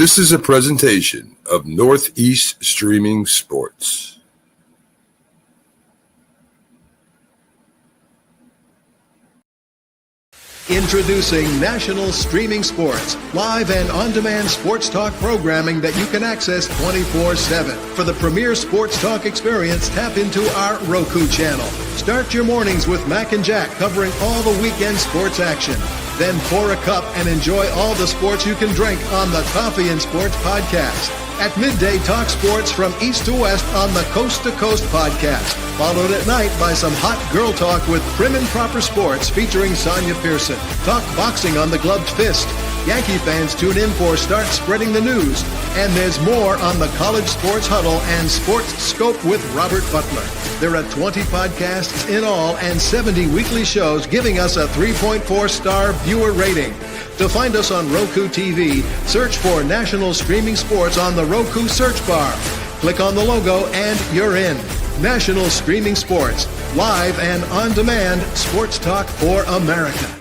This is a presentation of Northeast Streaming Sports. Introducing National Streaming Sports, live and on-demand sports talk programming that you can access 24/7. For the premier sports talk experience, tap into our Roku channel. Start your mornings with Mac and Jack covering all the weekend sports action. Then pour a cup and enjoy all the sports you can drink on the Coffee and Sports podcast. At midday, talk sports from east to west on the Coast to Coast podcast. Followed at night by some hot girl talk with Prim and Proper Sports featuring Sonia Pearson. Talk boxing on the Gloved Fist. Yankee fans tune in for Start Spreading the News. And there's more on the College Sports Huddle and Sports Scope with Robert Butler. There are 20 podcasts in all and 70 weekly shows giving us a 3.4-star viewer rating. To find us on Roku TV, search for National Streaming Sports on the Roku search bar. Click on the logo and you're in. National Streaming Sports, live and on-demand sports talk for America.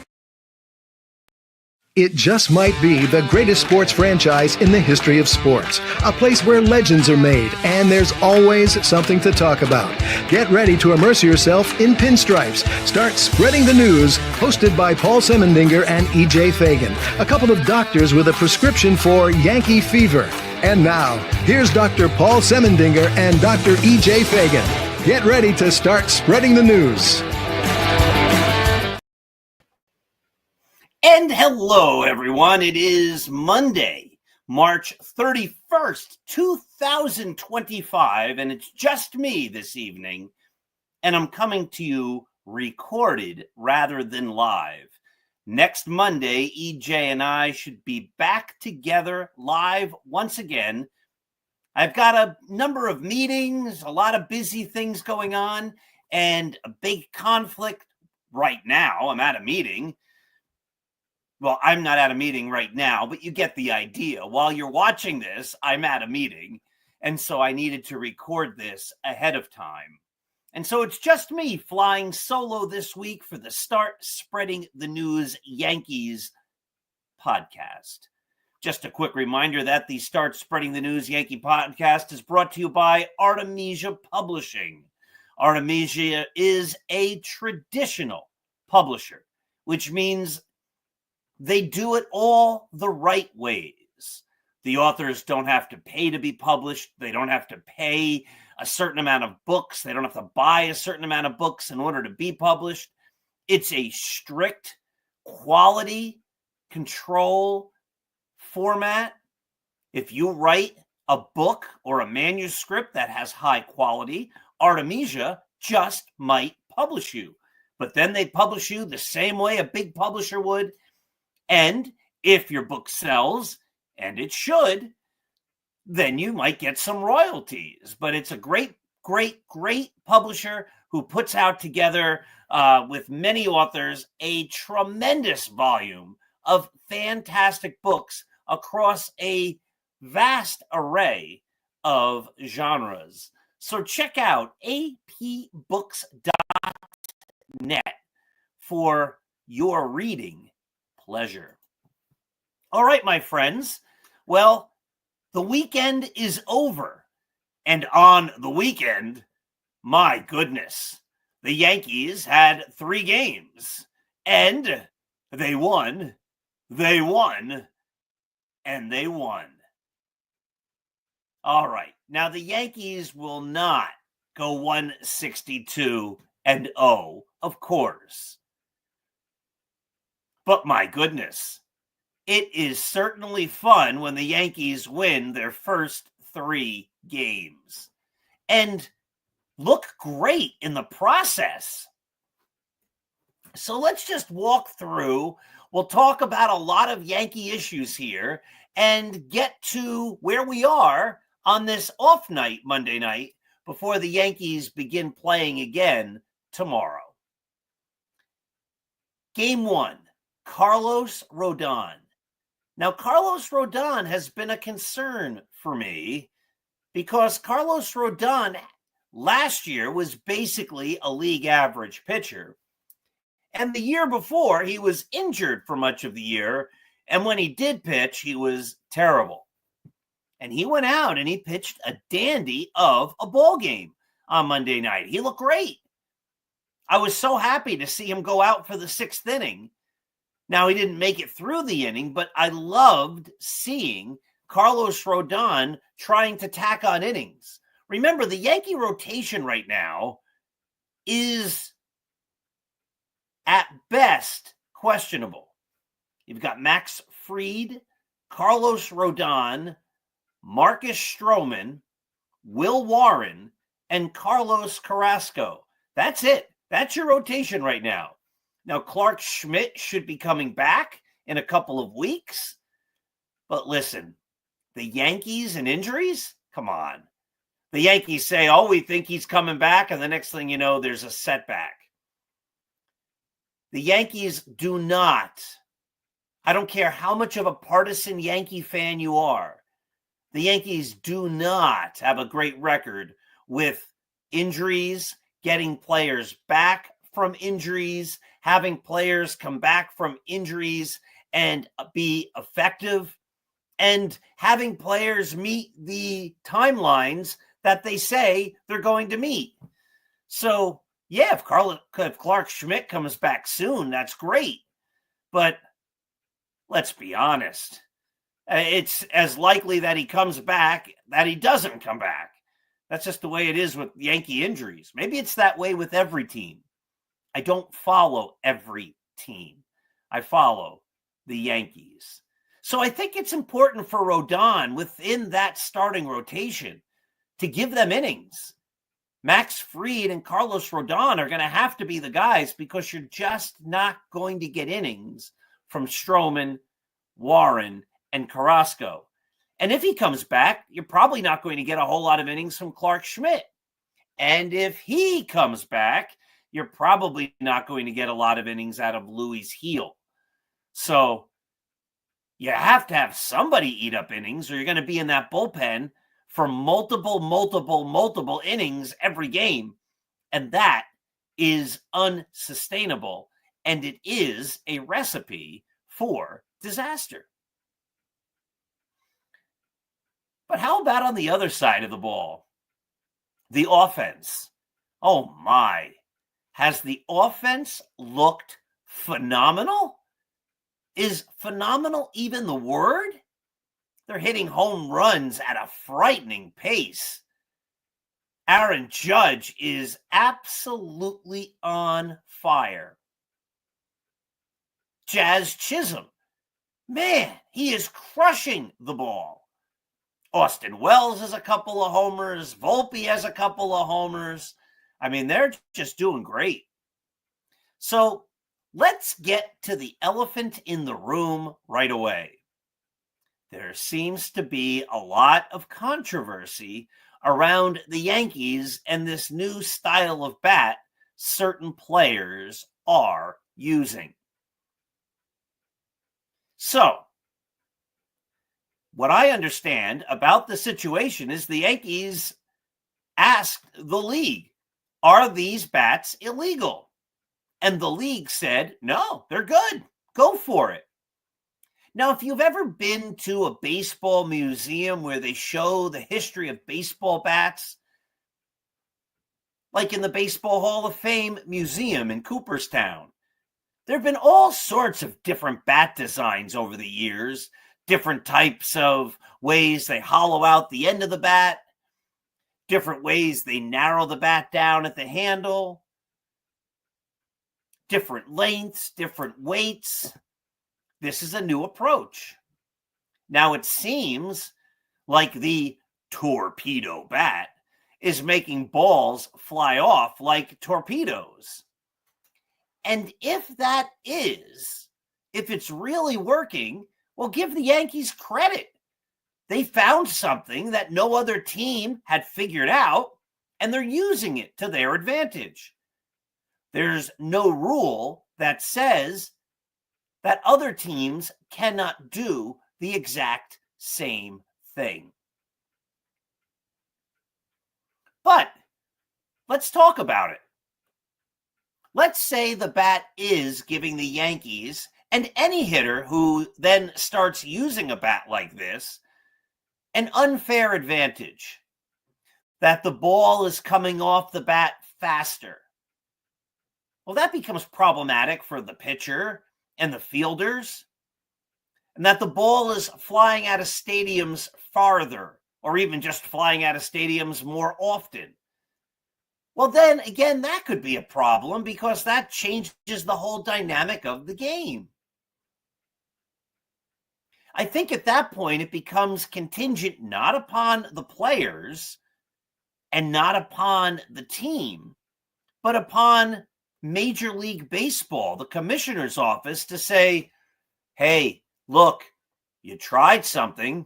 It just might be the greatest sports franchise in the history of sports. A place where legends are made, and there's always something to talk about. Get ready to immerse yourself in pinstripes. Start Spreading the News, hosted by Paul Semendinger and E.J. Fagan, a couple of doctors with a prescription for Yankee fever. And now, here's Dr. Paul Semendinger and Dr. E.J. Fagan. Get ready to start spreading the news. And hello, everyone. It is Monday, March 31st, 2025, and it's just me this evening, and I'm coming to you recorded rather than live. Next Monday, EJ and I should be back together live once again. I've got a number of meetings, a lot of busy things going on, and a big conflict right now. I'm at a meeting. Well, I'm not at a meeting right now, but you get the idea. While you're watching this, I'm at a meeting, and so I needed to record this ahead of time. And so it's just me flying solo this week for the Start Spreading the News Yankees podcast. Just a quick reminder that the Start Spreading the News Yankee podcast is brought to you by Artemisia Publishing. Artemisia is a traditional publisher, which means they do it all the right ways. The authors don't have to pay to be published. They don't have to pay a certain amount of books. They don't have to buy a certain amount of books in order to be published. It's a strict quality control format. If you write a book or a manuscript that has high quality, Artemisia just might publish you. But then they publish you the same way a big publisher would. And if your book sells, and it should, then you might get some royalties. But it's a great, great, great publisher who puts out together with many authors a tremendous volume of fantastic books across a vast array of genres. So check out apbooks.net for your reading pleasure. All right, my friends. Well, the weekend is over. And on the weekend, my goodness, the Yankees had 3 games. And they won, and they won. All right. Now, the Yankees will not go 162-0, of course. But my goodness, it is certainly fun when the Yankees win their first 3 games and look great in the process. So let's just walk through. We'll talk about a lot of Yankee issues here and get to where we are on this off night, Monday night, before the Yankees begin playing again tomorrow. Game 1. Carlos Rodon. Now, Carlos Rodon has been a concern for me because Carlos Rodon last year was basically a league average pitcher. And the year before, he was injured for much of the year. And when he did pitch, he was terrible. And he went out and he pitched a dandy of a ball game on Monday night. He looked great. I was so happy to see him go out for the 6th inning. Now, he didn't make it through the inning, but I loved seeing Carlos Rodon trying to tack on innings. Remember, the Yankee rotation right now is at best questionable. You've got Max Fried, Carlos Rodon, Marcus Stroman, Will Warren, and Carlos Carrasco. That's it. That's your rotation right now. Now, Clark Schmidt should be coming back in a couple of weeks. But listen, the Yankees and injuries? Come on. The Yankees say, oh, we think he's coming back, and the next thing you know, there's a setback. The Yankees do not, I don't care how much of a partisan Yankee fan you are, the Yankees do not have a great record with injuries, getting players back from injuries, having players come back from injuries and be effective, and having players meet the timelines that they say they're going to meet. So, yeah, if Clark Schmidt comes back soon, that's great. But let's be honest. It's as likely that he comes back that he doesn't come back. That's just the way it is with Yankee injuries. Maybe it's that way with every team. I don't follow every team. I follow the Yankees. So I think it's important for Rodon within that starting rotation to give them innings. Max Fried and Carlos Rodon are going to have to be the guys because you're just not going to get innings from Stroman, Warren, and Carrasco. And if he comes back, you're probably not going to get a whole lot of innings from Clark Schmidt. And if he comes back, you're probably not going to get a lot of innings out of Luis Gil. So you have to have somebody eat up innings, or you're going to be in that bullpen for multiple innings every game. And that is unsustainable. And it is a recipe for disaster. But how about on the other side of the ball? The offense. Oh my. Has the offense looked phenomenal? Is phenomenal even the word? They're hitting home runs at a frightening pace. Aaron Judge is absolutely on fire. Jazz Chisholm, man, he is crushing the ball. Austin Wells has a couple of homers. Volpe has a couple of homers. I mean, they're just doing great. So let's get to the elephant in the room right away. There seems to be a lot of controversy around the Yankees and this new style of bat certain players are using. So, what I understand about the situation is the Yankees asked the league, are these bats illegal? And the league said, no, they're good. Go for it. Now, if you've ever been to a baseball museum where they show the history of baseball bats, like in the Baseball Hall of Fame Museum in Cooperstown, there have been all sorts of different bat designs over the years, different types of ways they hollow out the end of the bat, different ways they narrow the bat down at the handle, different lengths, different weights. This is a new approach. Now, it seems like the torpedo bat is making balls fly off like torpedoes. And if that is, if it's really working, well, give the Yankees credit. They found something that no other team had figured out, and they're using it to their advantage. There's no rule that says that other teams cannot do the exact same thing. But let's talk about it. Let's say the bat is giving the Yankees, and any hitter who then starts using a bat like this, an unfair advantage, that the ball is coming off the bat faster. Well, that becomes problematic for the pitcher and the fielders, and that the ball is flying out of stadiums farther, or even just flying out of stadiums more often. Well, then again, that could be a problem because that changes the whole dynamic of the game. I think at that point, it becomes contingent not upon the players and not upon the team, but upon Major League Baseball, the commissioner's office, to say, hey, look, you tried something.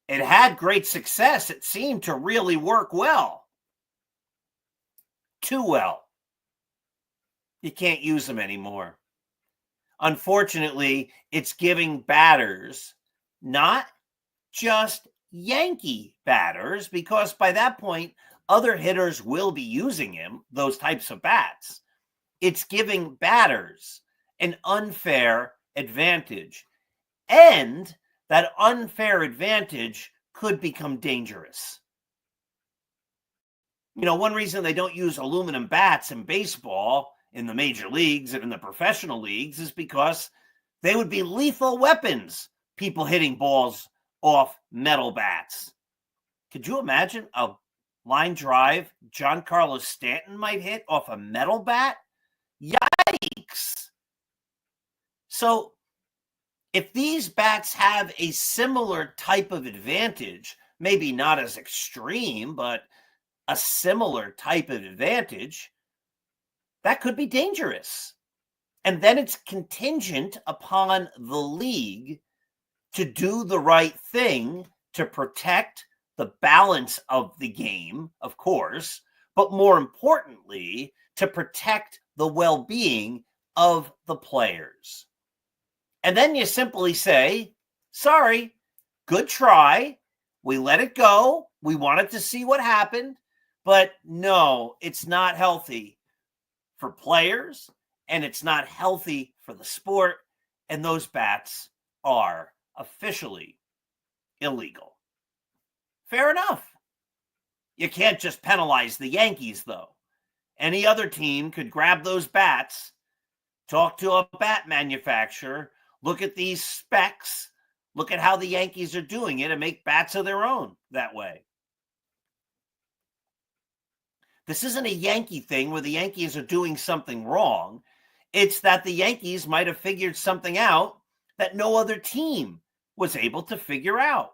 It had great success. It seemed to really work well. Too well. You can't use them anymore. Unfortunately, it's giving batters, not just Yankee batters, because by that point, other hitters will be using those types of bats. It's giving batters an unfair advantage. And that unfair advantage could become dangerous. One reason they don't use aluminum bats in baseball in the major leagues and in the professional leagues is because they would be lethal weapons, people hitting balls off metal bats. Could you imagine a line drive Giancarlo Stanton might hit off a metal bat? Yikes! So if these bats have a similar type of advantage, maybe not as extreme, but a similar type of advantage, that could be dangerous. And then it's contingent upon the league to do the right thing to protect the balance of the game, of course, but more importantly, to protect the well-being of the players. And then you simply say, sorry, good try. We let it go. We wanted to see what happened. But no, it's not healthy for players, and it's not healthy for the sport. And those bats are officially illegal. Fair enough. You can't just penalize the Yankees, though. Any other team could grab those bats, talk to a bat manufacturer, look at these specs, look at how the Yankees are doing it, and make bats of their own that way. This isn't a Yankee thing where the Yankees are doing something wrong. It's that the Yankees might have figured something out that no other team was able to figure out.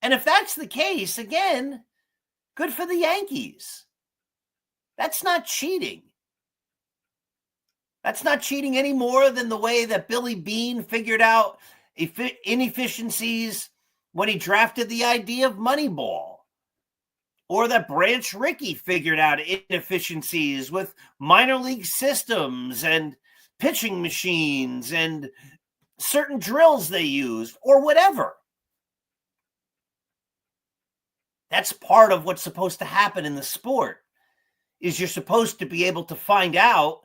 And if that's the case, again, good for the Yankees. That's not cheating. That's not cheating any more than the way that Billy Beane figured out inefficiencies when he drafted the idea of Moneyball. Or that Branch Rickey figured out inefficiencies with minor league systems and pitching machines and certain drills they used, or whatever. That's part of what's supposed to happen in the sport, is you're supposed to be able to find out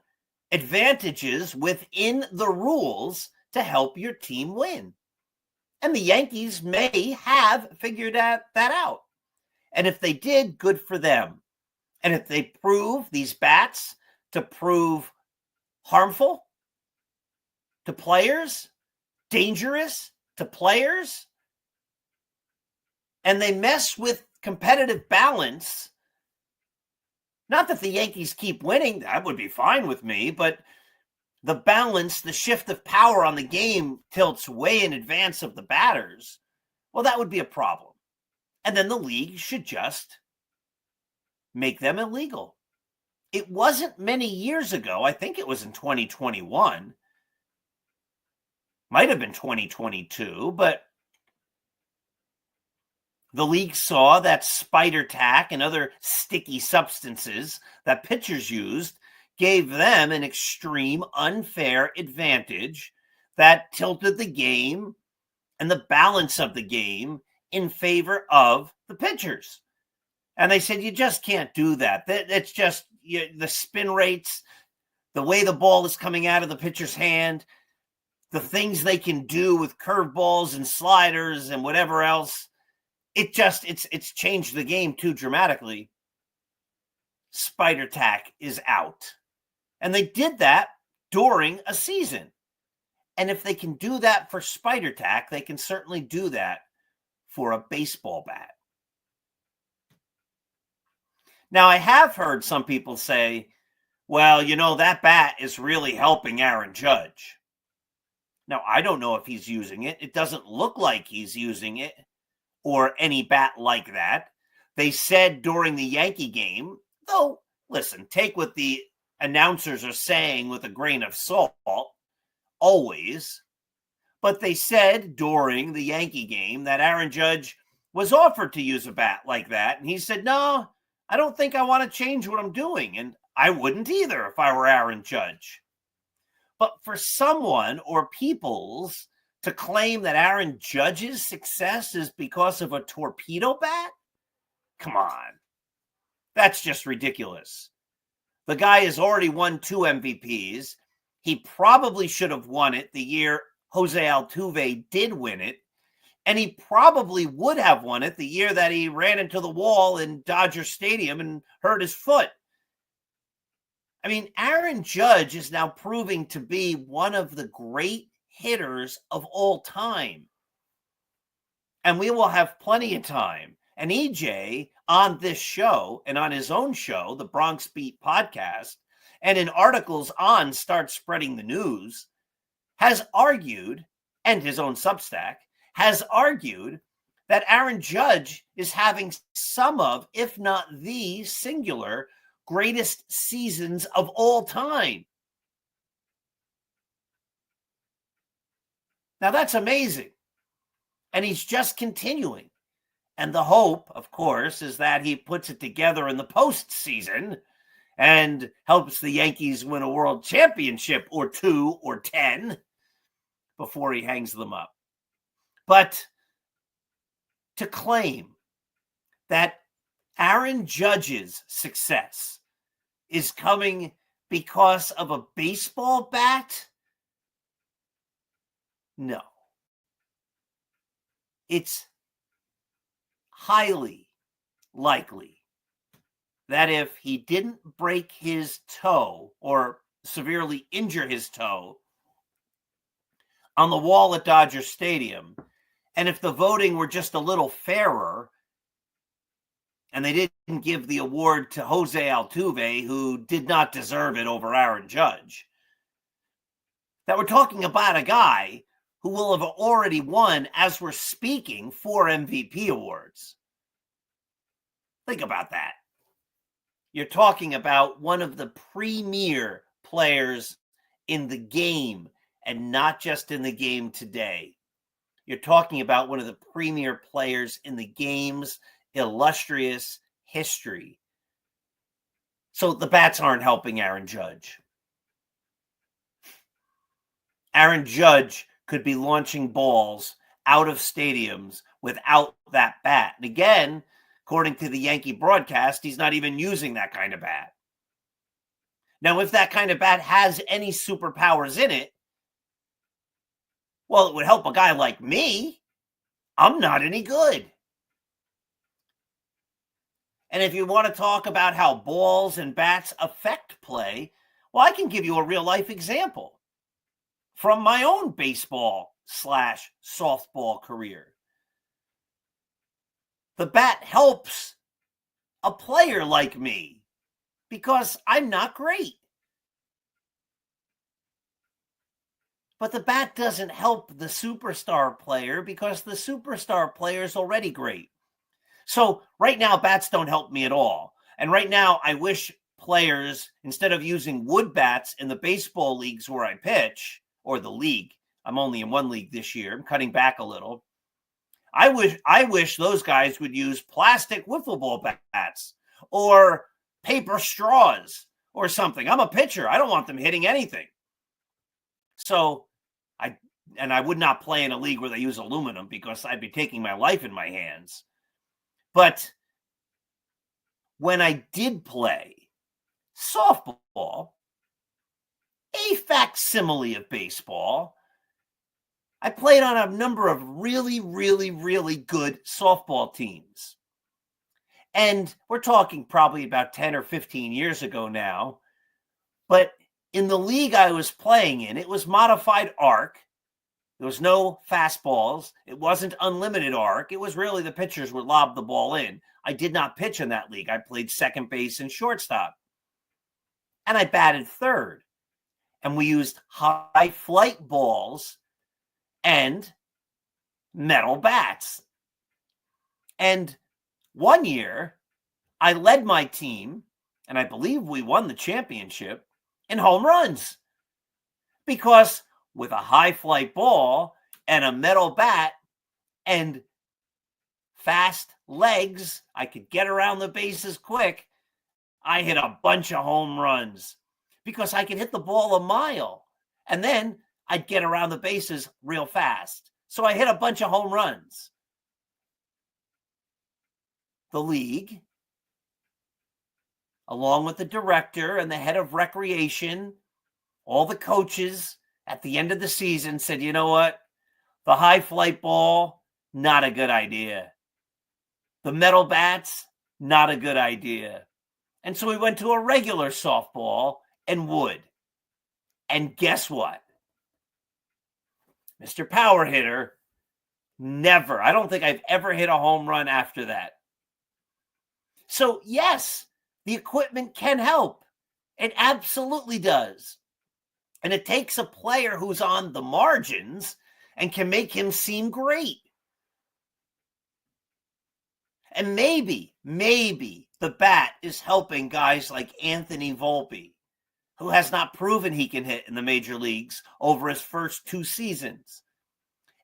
advantages within the rules to help your team win. And the Yankees may have figured that out. And if they did, good for them. And if they prove these bats to prove harmful to players, dangerous to players, and they mess with competitive balance, not that the Yankees keep winning, that would be fine with me, but the balance, the shift of power on the game tilts way in advance of the batters, well, that would be a problem. And then the league should just make them illegal. It wasn't many years ago. I think it was in 2021. Might have been 2022, but the league saw that spider tack and other sticky substances that pitchers used gave them an extreme unfair advantage that tilted the game and the balance of the game in favor of the pitchers. And they said, you just can't do that. It's just the spin rates, the way the ball is coming out of the pitcher's hand, the things they can do with curveballs and sliders and whatever else, it's changed the game too dramatically. Spider tack is out. And they did that during a season. And if they can do that for spider tack, they can certainly do that for a baseball bat. Now, I have heard some people say, well, that bat is really helping Aaron Judge. Now, I don't know if he's using it. It doesn't look like he's using it or any bat like that. They said during the Yankee game, though, listen, take what the announcers are saying with a grain of salt, always. But they said during the Yankee game that Aaron Judge was offered to use a bat like that. And he said, no, I don't think I want to change what I'm doing. And I wouldn't either if I were Aaron Judge. But for someone or peoples to claim that Aaron Judge's success is because of a torpedo bat? Come on. That's just ridiculous. The guy has already won 2 MVPs. He probably should have won it the year Jose Altuve did win it. And he probably would have won it the year that he ran into the wall in Dodger Stadium and hurt his foot. I mean, Aaron Judge is now proving to be one of the great hitters of all time. And we will have plenty of time. And EJ on this show and on his own show, the Bronx Beat podcast, and in articles on Start Spreading the News, has argued, and his own Substack, has argued that Aaron Judge is having some of, if not the singular, greatest seasons of all time. Now that's amazing. And he's just continuing. And the hope, of course, is that he puts it together in the postseason and helps the Yankees win a world championship or 2 or 10 before he hangs them up. But to claim that Aaron Judge's success is coming because of a baseball bat? No. It's highly likely that if he didn't break his toe or severely injure his toe on the wall at Dodger Stadium, and if the voting were just a little fairer, and they didn't give the award to Jose Altuve, who did not deserve it over Aaron Judge, that we're talking about a guy who will have already won, as we're speaking, 4 MVP awards. Think about that. You're talking about one of the premier players in the game, and not just in the game today. You're talking about one of the premier players in the game's illustrious history. So the bats aren't helping Aaron Judge. Aaron Judge could be launching balls out of stadiums without that bat. And again, according to the Yankee broadcast, he's not even using that kind of bat. Now, if that kind of bat has any superpowers in it, well, it would help a guy like me. I'm not any good. And if you want to talk about how balls and bats affect play, well, I can give you a real life example from my own baseball/softball career. The bat helps a player like me because I'm not great. But the bat doesn't help the superstar player because the superstar player is already great. So right now, bats don't help me at all. And right now, I wish players, instead of using wood bats in the baseball leagues where I pitch, or the league, I'm only in one league this year, I'm cutting back a little. I wish those guys would use plastic wiffle ball bats or paper straws or something. I'm a pitcher. I don't want them hitting anything. So I would not play in a league where they use aluminum because I'd be taking my life in my hands. But when I did play softball, a facsimile of baseball, I played on a number of really, really, really good softball teams. And we're talking probably about 10 or 15 years ago now. But in the league I was playing in, it was modified arc. There was no fastballs. It wasn't unlimited arc. It was really the pitchers would lob the ball in. I did not pitch in that league. I played second base and shortstop. And I batted third. And we used high flight balls and metal bats. And one year, I led my team, and I believe we won the championship, in home runs. Because with a high flight ball and a metal bat and fast legs, I could get around the bases quick. I hit a bunch of home runs because I could hit the ball a mile. And then I'd get around the bases real fast. So I hit a bunch of home runs. The league, along with the director and the head of recreation, all the coaches at the end of the season said, you know what? The high flight ball, not a good idea. The metal bats, not a good idea. And so we went to a regular softball and wood. And guess what? Mr. Power Hitter, never. I don't think I've ever hit a home run after that. So yes, the equipment can help. It absolutely does. And it takes a player who's on the margins and can make him seem great. And maybe the bat is helping guys like Anthony Volpe, who has not proven he can hit in the major leagues over his first 2 seasons.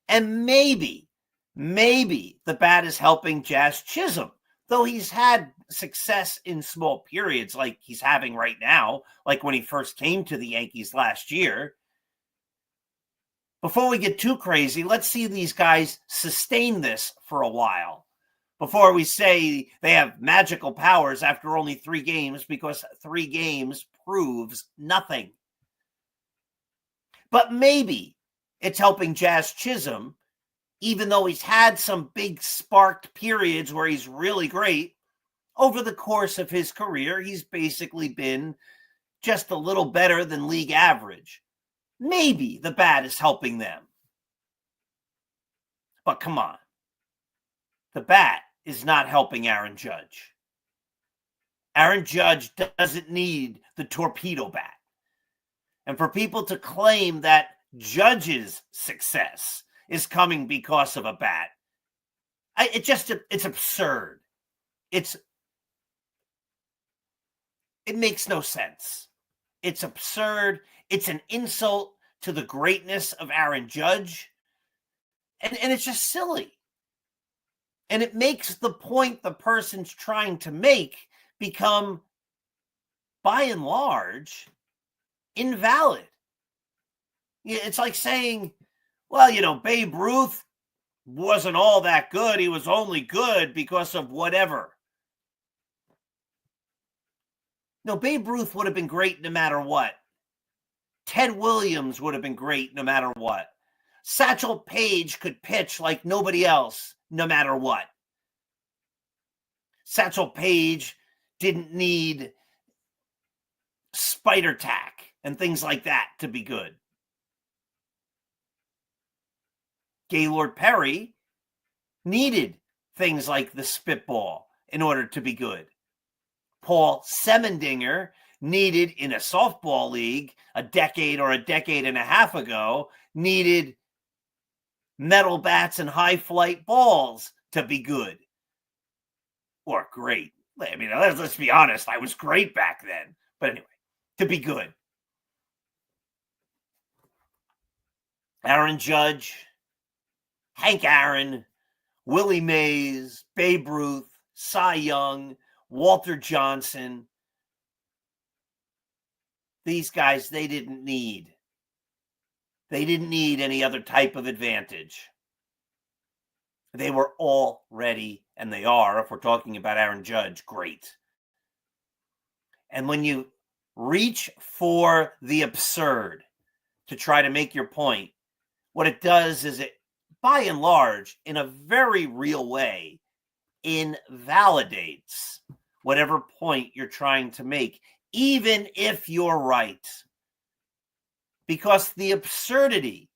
And maybe the bat is helping Jazz Chisholm, though he's had success in small periods like he's having right now, like when he first came to the Yankees last year. Before we get too crazy, let's see these guys sustain this for a while before we say they have magical powers after only 3 games, because 3 games proves nothing. But maybe it's helping Jazz Chisholm, even though he's had some big sparked periods where he's really great. Over the course of his career, he's basically been just a little better than league average. Maybe the bat is helping them. But come on. The bat is not helping Aaron Judge. Aaron Judge doesn't need the torpedo bat. And for people to claim that Judge's success is coming because of a bat, it's absurd. It makes no sense. It's absurd. It's an insult to the greatness of Aaron Judge. And it's just silly. And it makes the point the person's trying to make become, by and large, invalid. It's like saying, well, Babe Ruth wasn't all that good. He was only good because of whatever. No, Babe Ruth would have been great no matter what. Ted Williams would have been great no matter what. Satchel Paige could pitch like nobody else no matter what. Satchel Paige didn't need spider tack and things like that to be good. Gaylord Perry needed things like the spitball in order to be good. Paul Semendinger needed, in a softball league a decade or a decade and a half ago, needed metal bats and high flight balls to be good. Or great. I mean, let's be honest, I was great back then. But anyway, to be good. Aaron Judge, Hank Aaron, Willie Mays, Babe Ruth, Cy Young, Walter Johnson. These guys, they didn't need any other type of advantage. They were already, and they are, if we're talking about Aaron Judge, great. And when you reach for the absurd to try to make your point, what it does is it, by and large, in a very real way, invalidates whatever point you're trying to make, even if you're right. Because the absurdity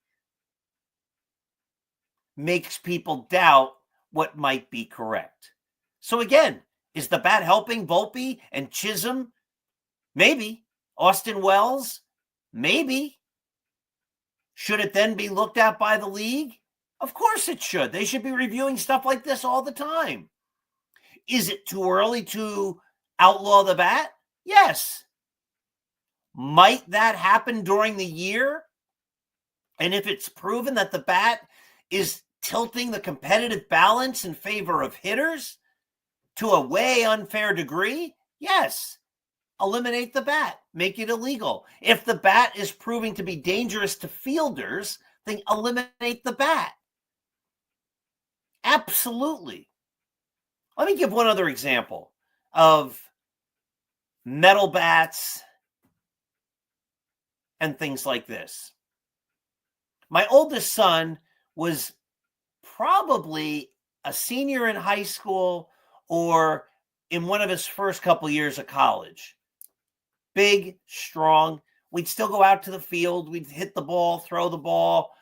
makes people doubt what might be correct. So again, is the bat helping Volpe and Chisholm? Maybe. Austin Wells? Maybe. Should it then be looked at by the league? Of course it should. They should be reviewing stuff like this all the time. Is it too early to outlaw the bat? Yes. Might that happen during the year? And if it's proven that the bat is tilting the competitive balance in favor of hitters to a way unfair degree, yes. Eliminate the bat. Make it illegal. If the bat is proving to be dangerous to fielders, then eliminate the bat. Absolutely. Let me give one other example of metal bats and things like this. My oldest son was probably a senior in high school or in one of his first couple years of college. Big, strong. We'd still go out to the field. We'd hit the ball, throw the ball.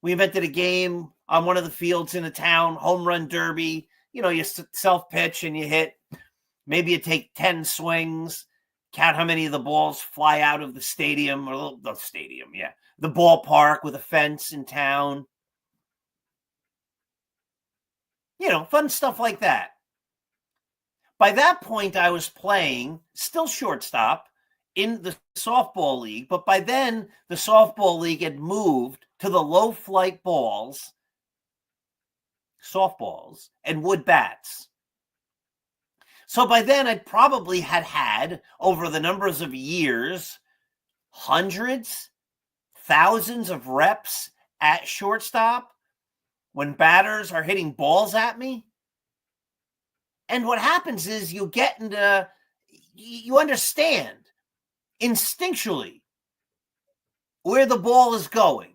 We invented a game on one of the fields in a town, home run derby. You know, you self-pitch and you hit. Maybe you take 10 swings, count how many of the balls fly out of the stadium, or the stadium, yeah, the ballpark with a fence in town. You know, fun stuff like that. By that point, I was playing, still shortstop, in the softball league, but by then, the softball league had moved to the low-flight balls, softballs, and wood bats. So by then, I probably had, over the numbers of years, hundreds, thousands of reps at shortstop when batters are hitting balls at me. And what happens is you understand instinctually where the ball is going.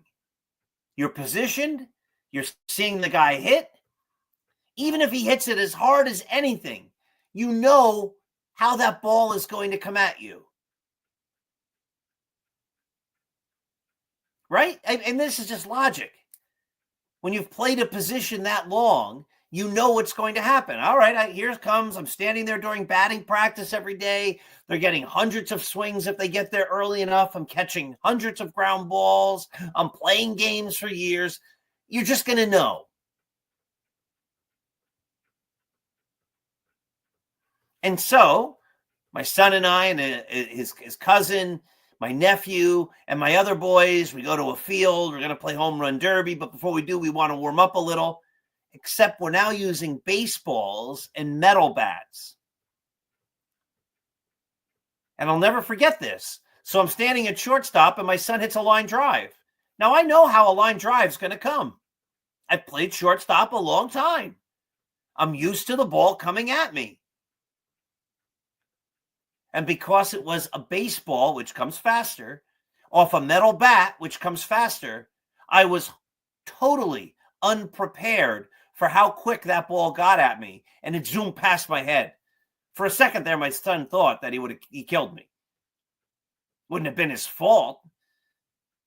You're positioned, you're seeing the guy hit. Even if he hits it as hard as anything, you know how that ball is going to come at you. Right? And this is just logic. When you've played a position that long, you know what's going to happen. All right, here it comes. I'm standing there during batting practice every day. They're getting hundreds of swings if they get there early enough. I'm catching hundreds of ground balls. I'm playing games for years. You're just going to know. And so my son and I and his cousin, my nephew, and my other boys, we go to a field. We're going to play home run derby. But before we do, we want to warm up a little. Except we're now using baseballs and metal bats. And I'll never forget this. So I'm standing at shortstop and my son hits a line drive. Now I know how a line drive is going to come. I've played shortstop a long time. I'm used to the ball coming at me. And because it was a baseball, which comes faster, off a metal bat, which comes faster, I was totally unprepared for how quick that ball got at me, and it zoomed past my head. For a second there, my son thought that he killed me. Wouldn't have been his fault,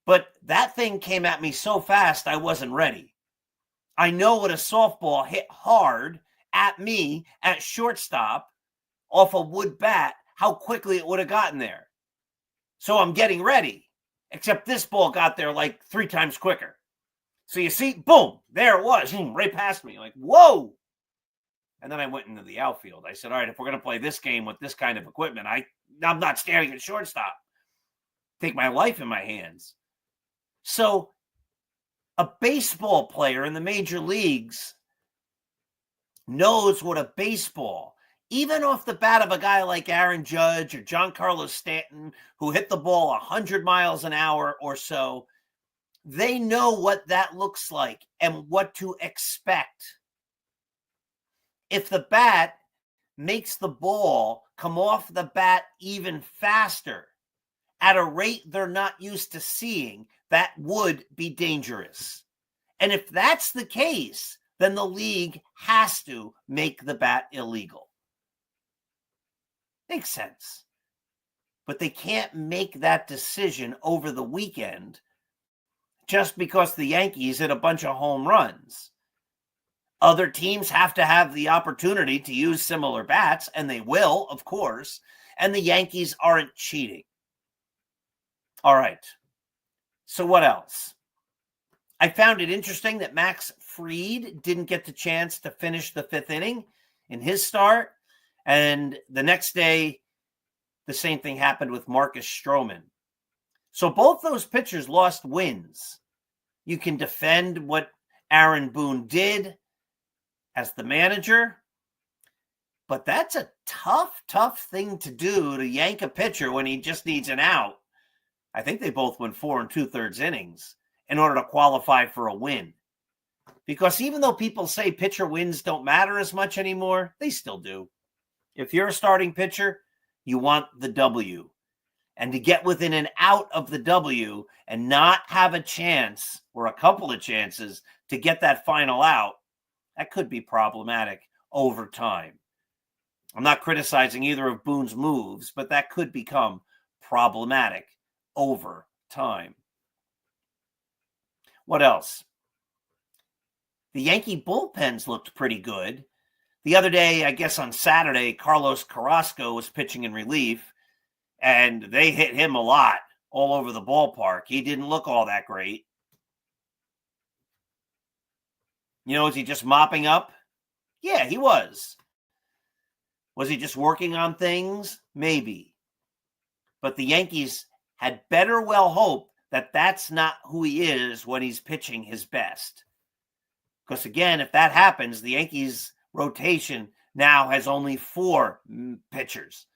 but that thing came at me so fast I wasn't ready. I know what a softball hit hard at me at shortstop off a wood bat, how quickly it would have gotten there. So I'm getting ready, except this ball got there like 3 times quicker. So you see, boom, there it was, right past me. Like, whoa. And then I went into the outfield. I said, all right, if we're going to play this game with this kind of equipment, I'm not standing at shortstop. Take my life in my hands. So a baseball player in the major leagues knows what a baseball, even off the bat of a guy like Aaron Judge or Giancarlo Stanton, who hit the ball 100 miles an hour or so, they know what that looks like and what to expect. If the bat makes the ball come off the bat even faster at a rate they're not used to seeing, that would be dangerous. And if that's the case, then the league has to make the bat illegal. Makes sense. But they can't make that decision over the weekend just because the Yankees hit a bunch of home runs. Other teams have to have the opportunity to use similar bats, and they will, of course, and the Yankees aren't cheating. All right. So what else? I found it interesting that Max Fried didn't get the chance to finish the fifth inning in his start, and the next day, the same thing happened with Marcus Stroman. So both those pitchers lost wins. You can defend what Aaron Boone did as the manager, but that's a tough thing to do, to yank a pitcher when he just needs an out. I think they both went 4 2/3 innings in order to qualify for a win. Because even though people say pitcher wins don't matter as much anymore, they still do. If you're a starting pitcher, you want the W. And to get within an out of the W and not have a chance or a couple of chances to get that final out, that could be problematic over time. I'm not criticizing either of Boone's moves, but that could become problematic over time. What else? The Yankee bullpens looked pretty good. The other day, I guess on Saturday, Carlos Carrasco was pitching in relief, and they hit him a lot all over the ballpark. He didn't look all that great. Is he just mopping up? Yeah, he was. Was he just working on things? Maybe. But the Yankees had better well hope that that's not who he is when he's pitching his best. Because again, if that happens, the Yankees rotation now has only 4 pitchers.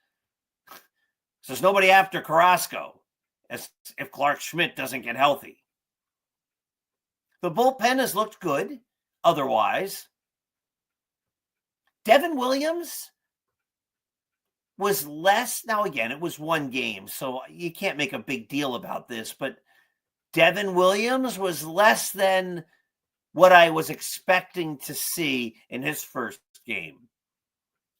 So there's nobody after Carrasco as if Clark Schmidt doesn't get healthy. The bullpen has looked good otherwise. Devin Williams was less. Now, again, it was one game, so you can't make a big deal about this, but Devin Williams was less than what I was expecting to see in his first game.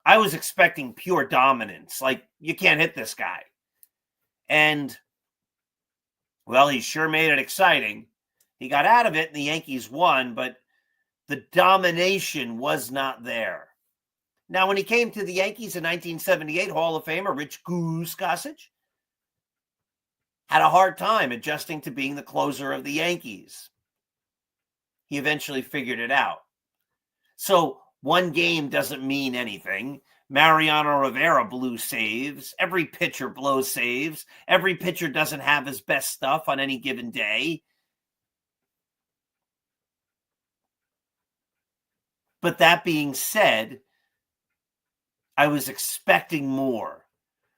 I was expecting pure dominance, like you can't hit this guy. And, well, he sure made it exciting. He got out of it and the Yankees won, but the domination was not there. Now, when he came to the Yankees in 1978, Hall of Famer Rich Goose Gossage had a hard time adjusting to being the closer of the Yankees. He eventually figured it out. So one game doesn't mean anything. Mariano Rivera blew saves. Every pitcher blows saves. Every pitcher doesn't have his best stuff on any given day. But that being said, I was expecting more.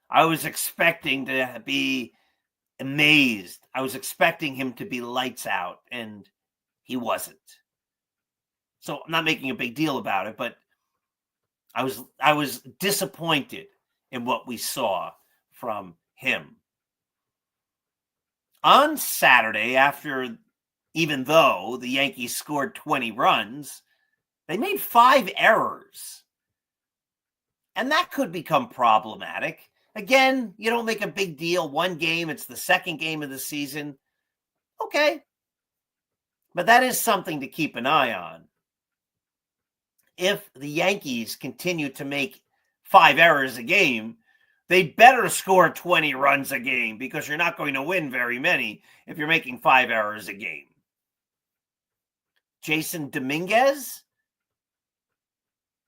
I was expecting to be amazed. I was expecting him to be lights out, and he wasn't. So I'm not making a big deal about it, but I was disappointed in what we saw from him. On Saturday, even though the Yankees scored 20 runs, they made 5 errors. And that could become problematic. Again, you don't make a big deal. One game, it's the second game of the season. Okay. But that is something to keep an eye on. If the Yankees continue to make 5 errors a game, they better score 20 runs a game because you're not going to win very many if you're making 5 errors a game. Jason Dominguez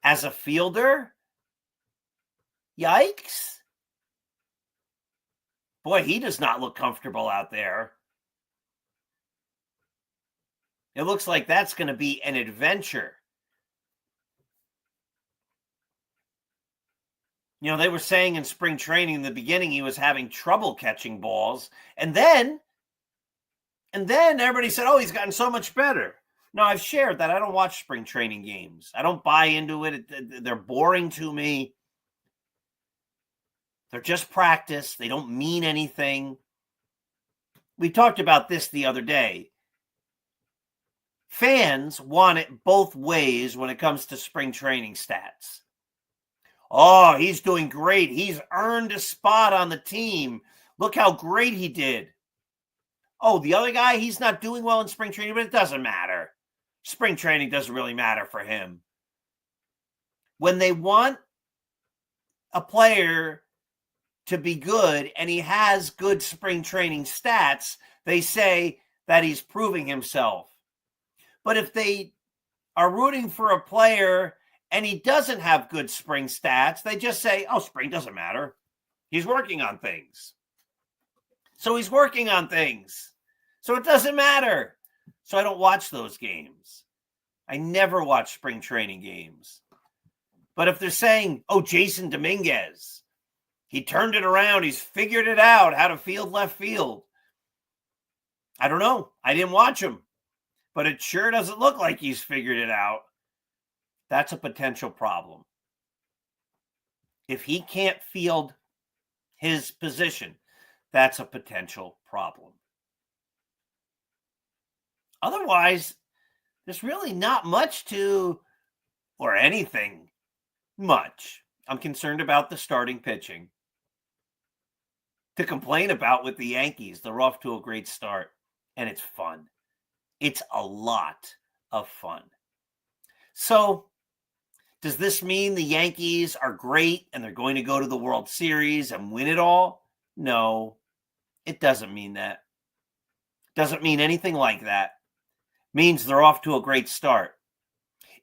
as a fielder? Yikes. Boy, he does not look comfortable out there. It looks like that's going to be an adventure. They were saying in spring training in the beginning he was having trouble catching balls. And then everybody said, oh, he's gotten so much better. No, I've shared that I don't watch spring training games. I don't buy into it. They're boring to me. They're just practice. They don't mean anything. we talked about this the other day. Fans want it both ways when it comes to spring training stats. Oh, he's doing great. He's earned a spot on the team. Look how great he did. Oh, the other guy, he's not doing well in spring training, but it doesn't matter. Spring training doesn't really matter for him. When they want a player to be good and he has good spring training stats, they say that he's proving himself. But if they are rooting for a player and he doesn't have good spring stats, they just say, oh, spring doesn't matter. He's working on things. So he's working on things. So it doesn't matter. So I don't watch those games. I never watch spring training games. But if they're saying, oh, Jason Dominguez, he turned it around, he's figured it out, how to field left field. I don't know. I didn't watch him. But it sure doesn't look like he's figured it out. That's a potential problem. If he can't field his position, that's a potential problem. Otherwise, there's really not much to, or anything much. I'm concerned about the starting pitching. To complain about with the Yankees, they're off to a great start, and it's fun. It's a lot of fun. So, does this mean the Yankees are great and they're going to go to the World Series and win it all? No, it doesn't mean that. Doesn't mean anything like that. Means they're off to a great start.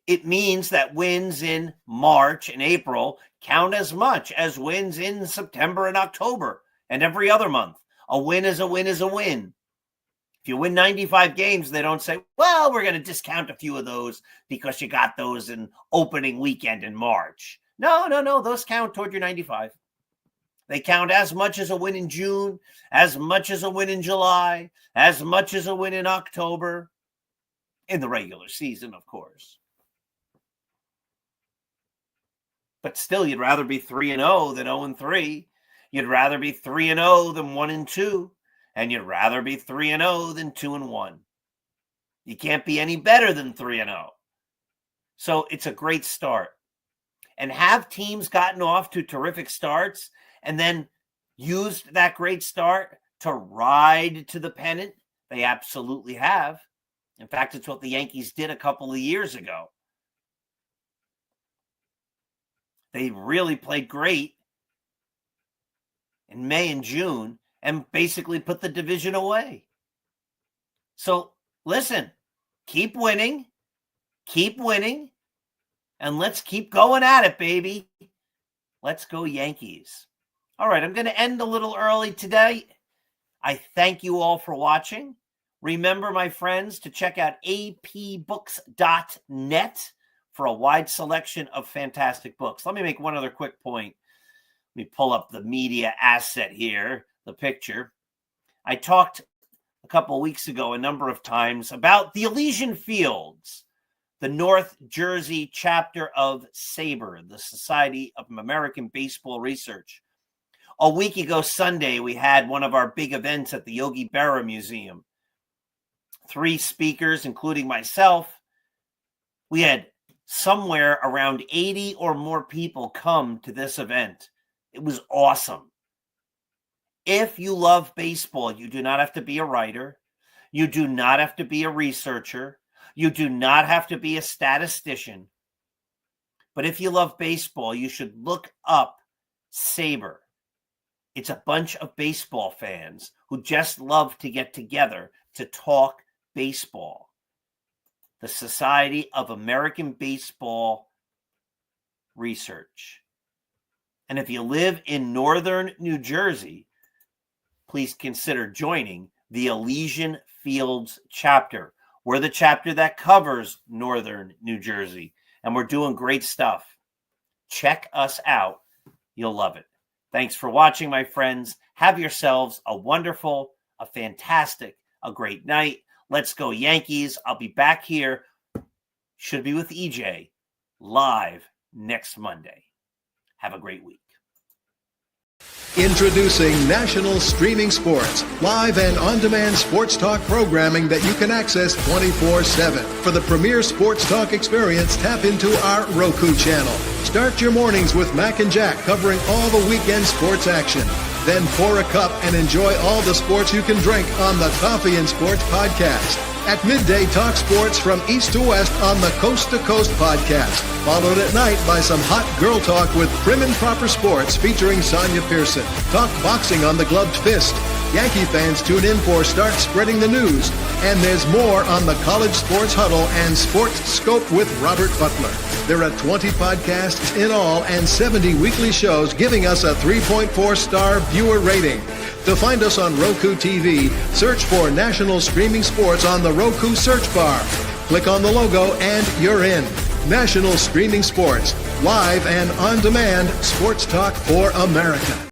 It means that wins in March and April count as much as wins in September and October and every other month. A win is a win is a win. If you win 95 games, they don't say, well, we're going to discount a few of those because you got those in opening weekend in March. No. Those count toward your 95. They count as much as a win in June, as much as a win in July, as much as a win in October, in the regular season, of course. But still, you'd rather be 3-0 than 0-3. You'd rather be 3-0 than 1-2. And you'd rather be 3-0 than 2-1. You can't be any better than 3-0. So it's a great start. And have teams gotten off to terrific starts and then used that great start to ride to the pennant? They absolutely have. In fact, it's what the Yankees did a couple of years ago. They really played great in May and June and basically put the division away. So listen, keep winning, and let's keep going at it, baby. Let's go Yankees. All right, I'm going to end a little early today. I thank you all for watching. Remember, my friends, to check out apbooks.net for a wide selection of fantastic books. Let me make one other quick point. Let me pull up the media asset here, the picture. I talked a couple of weeks ago a number of times about the Elysian Fields, the North Jersey chapter of SABR, the Society of American Baseball Research. A week ago Sunday, we had one of our big events at the Yogi Berra Museum. 3 speakers, including myself. We had somewhere around 80 or more people come to this event. It was awesome. If you love baseball, you do not have to be a writer. You do not have to be a researcher. You do not have to be a statistician. But if you love baseball, you should look up SABR. It's a bunch of baseball fans who just love to get together to talk baseball. The Society of American Baseball Research. And if you live in northern New Jersey, please consider joining the Elysian Fields chapter. We're the chapter that covers northern New Jersey, and we're doing great stuff. Check us out. You'll love it. Thanks for watching, my friends. Have yourselves a wonderful, a fantastic, a great night. Let's go Yankees. I'll be back here, should be with EJ, live next Monday. Have a great week. Introducing National Streaming Sports, live and on-demand sports talk programming that you can access 24/7. For the premier sports talk experience, tap into our Roku channel. Start your mornings with Mac and Jack covering all the weekend sports action. Then pour a cup and enjoy all the sports you can drink on the Coffee and Sports podcast. At midday, talk sports from east to west on the Coast to Coast podcast. Followed at night by some hot girl talk with Prim and Proper Sports featuring Sonia Pearson. Talk boxing on the Gloved Fist. Yankee fans tune in for Start Spreading the News. And there's more on the College Sports Huddle and Sports Scope with Robert Butler. There are 20 podcasts in all and 70 weekly shows giving us a 3.4-star viewer rating. To find us on Roku TV, search for National Streaming Sports on the Roku search bar. Click on the logo and you're in. National Streaming Sports, live and on-demand sports talk for America.